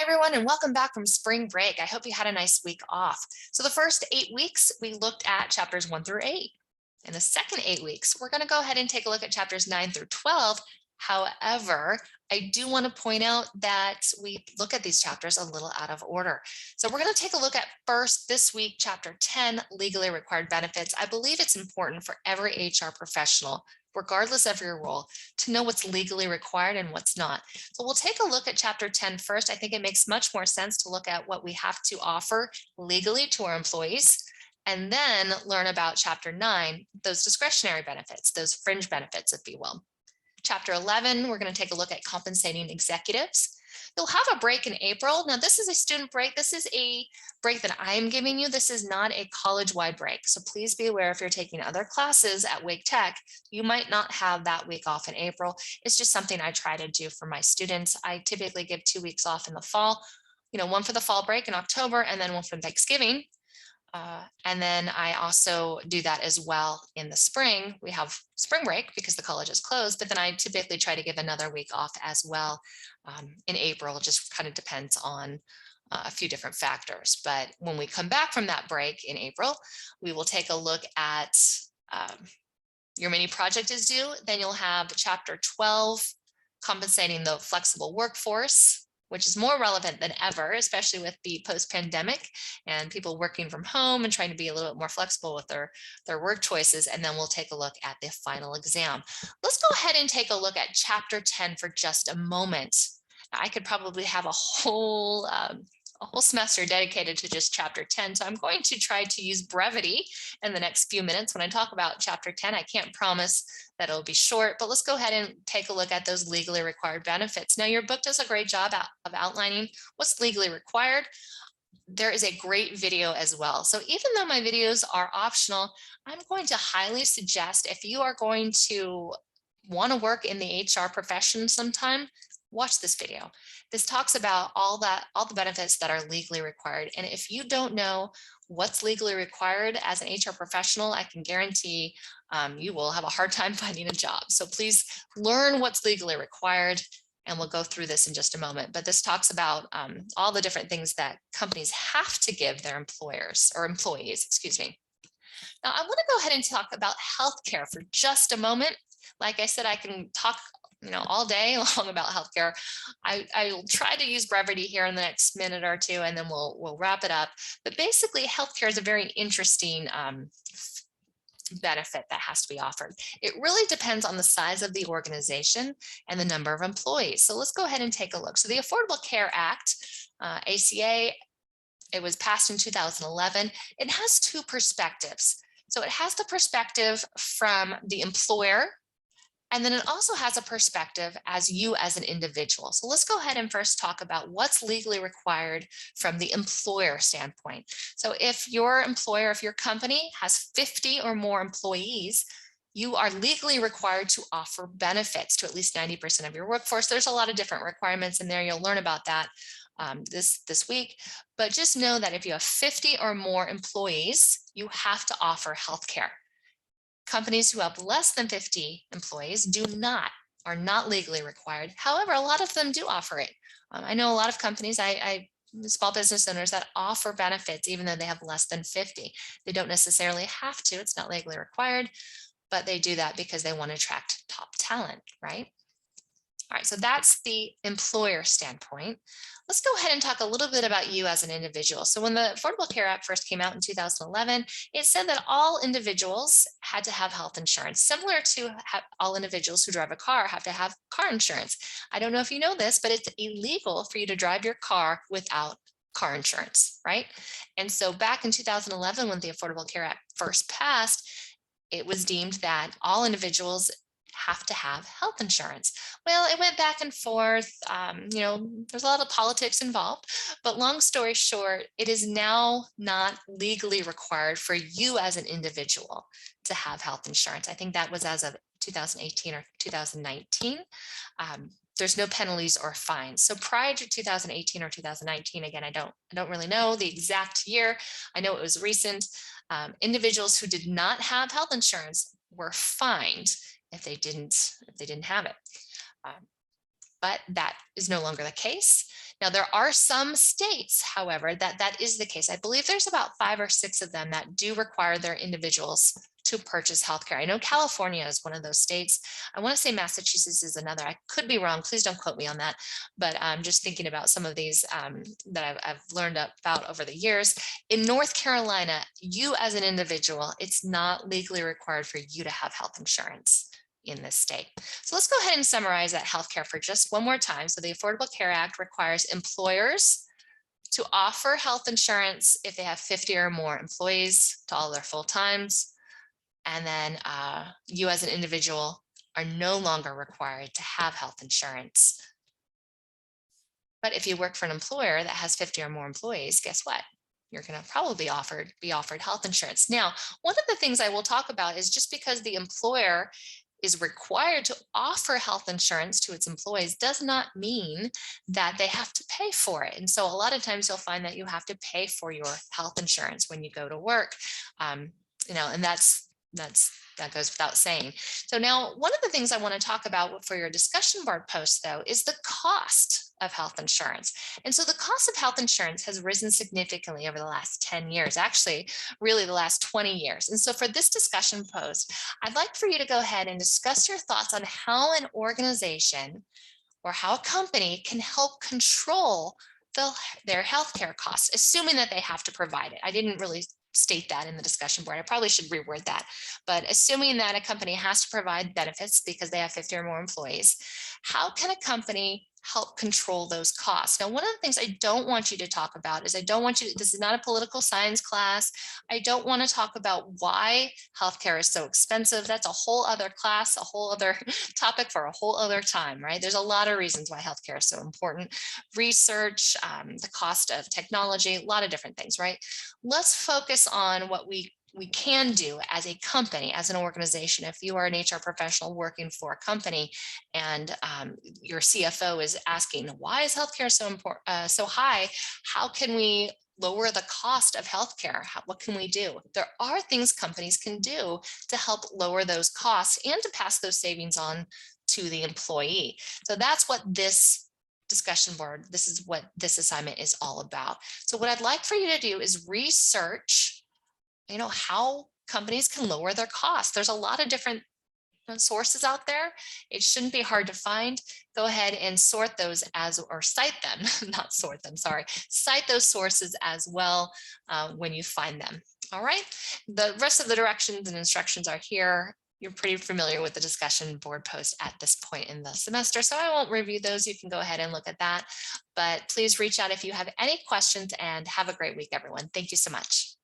everyone, and welcome back from spring break. I hope you had a nice week off. So the first 8 weeks, we looked at chapters 1 through 8. In the second 8 weeks, we're going to go ahead and take a look at chapters 9 through 12. However, I do want to point out that we look at these chapters a little out of order. So we're going to take a look at first this week, chapter 10, legally required benefits. I believe it's important for every HR professional, regardless of your role, to know what's legally required and what's not. So we'll take a look at chapter 10 first. I think it makes much more sense to look at what we have to offer legally to our employees, and then learn about chapter 9, those discretionary benefits, those fringe benefits, if you will. Chapter 11, we're going to take a look at compensating executives. You'll have a break in April. Now, this is a student break. This is a break that I am giving you. This is not a college-wide break. So please be aware if you're taking other classes at Wake Tech, you might not have that week off in April. It's just something I try to do for my students. I typically give 2 weeks off in the fall, one for the fall break in October and then one for Thanksgiving. And then I also do that as well in the spring. We have spring break because the college is closed, but then I typically try to give another week off as well in April. It just kind of depends on a few different factors. But when we come back from that break in April, we will take a look at your mini project is due. Then you'll have chapter 12, compensating the flexible workforce, which is more relevant than ever, especially with the post-pandemic and people working from home and trying to be a little bit more flexible with their work choices. And then we'll take a look at the final exam. Let's go ahead and take a look at chapter 10 for just a moment. Now, I could probably have a whole semester dedicated to just chapter 10. So I'm going to try to use brevity in the next few minutes when I talk about chapter 10. I can't promise that it'll be short, but let's go ahead and take a look at those legally required benefits. Now, your book does a great job of outlining what's legally required. There is a great video as well. So even though my videos are optional, I'm going to highly suggest if you are going to want to work in the HR profession sometime, watch this video. This talks about all the benefits that are legally required. And if you don't know what's legally required as an HR professional, I can guarantee you will have a hard time finding a job. So please learn what's legally required, and we'll go through this in just a moment. But this talks about all the different things that companies have to give their employers or employees, excuse me. Now, I want to go ahead and talk about healthcare for just a moment. Like I said, I can talk all day long about healthcare. I'll try to use brevity here in the next minute or two, and then we'll wrap it up. But basically, healthcare is a very interesting benefit that has to be offered. It really depends on the size of the organization and the number of employees. So let's go ahead and take a look. So the Affordable Care Act, ACA, it was passed in 2011. It has two perspectives. So it has the perspective from the employer, and then it also has a perspective as you as an individual. So let's go ahead and first talk about what's legally required from the employer standpoint. So if your employer, if your company has 50 or more employees, you are legally required to offer benefits to at least 90% of your workforce. There's a lot of different requirements in there. You'll learn about that this week. But just know that if you have 50 or more employees, you have to offer healthcare. Companies who have less than 50 employees are not legally required. However, a lot of them do offer it. I know a lot of companies, small business owners that offer benefits even though they have less than 50. They don't necessarily have to, it's not legally required, but they do that because they want to attract top talent, right? All right, so that's the employer standpoint. Let's go ahead and talk a little bit about you as an individual. So when the Affordable Care Act first came out in 2011, it said that all individuals had to have health insurance, similar to all individuals who drive a car have to have car insurance. I don't know if you know this, but it's illegal for you to drive your car without car insurance, right? And so back in 2011, when the Affordable Care Act first passed, it was deemed that all individuals have to have health insurance. Well, it went back and forth. There's a lot of politics involved, but long story short, it is now not legally required for you as an individual to have health insurance. I think that was as of 2018 or 2019. There's no penalties or fines. So prior to 2018 or 2019, again, I don't really know the exact year. I know it was recent. Individuals who did not have health insurance were fined if they didn't have it. but that is no longer the case. Now, there are some states, however, that is the case. I believe there's about 5 or 6 of them that do require their individuals to purchase healthcare. I know California is one of those states. I want to say Massachusetts is another. I could be wrong. Please don't quote me on that. But I'm just thinking about some of these that I've learned about over the years. In North Carolina, you as an individual, it's not legally required for you to have health insurance in this state. So let's go ahead and summarize that healthcare for just one more time. So the Affordable Care Act requires employers to offer health insurance if they have 50 or more employees to all their full times. And then you as an individual are no longer required to have health insurance. But if you work for an employer that has 50 or more employees, guess what? You're going to probably be offered health insurance. Now, one of the things I will talk about is just because the employer is required to offer health insurance to its employees does not mean that they have to pay for it. And so a lot of times you'll find that you have to pay for your health insurance when you go to work. And that goes without saying. So now one of the things I want to talk about for your discussion board post, though, is the cost of health insurance. And so the cost of health insurance has risen significantly over the last 10 years, actually, really the last 20 years. And so for this discussion post, I'd like for you to go ahead and discuss your thoughts on how an organization or how a company can help control their healthcare costs, assuming that they have to provide it. I didn't really state that in the discussion board. I probably should reword that. But assuming that a company has to provide benefits because they have 50 or more employees, how can a company help control those costs? Now, one of the things I don't want you to talk about is this is not a political science class. I don't want to talk about why healthcare is so expensive. That's a whole other class, a whole other topic for a whole other time, right? There's a lot of reasons why healthcare is so important. Research, the cost of technology, a lot of different things, right? Let's focus on what we can do as a company, as an organization. If you are an HR professional working for a company and your CFO is asking, why is healthcare so important, so high? How can we lower the cost of healthcare? What can we do? There are things companies can do to help lower those costs and to pass those savings on to the employee. So that's what this discussion board, this is what this assignment is all about. So what I'd like for you to do is research how companies can lower their costs. There's a lot of different sources out there. It shouldn't be hard to find. Go ahead and sort those or cite them, not sort them, sorry. Cite those sources as well when you find them. All right. The rest of the directions and instructions are here. You're pretty familiar with the discussion board post at this point in the semester, so I won't review those. You can go ahead and look at that, but please reach out if you have any questions, and have a great week, everyone. Thank you so much.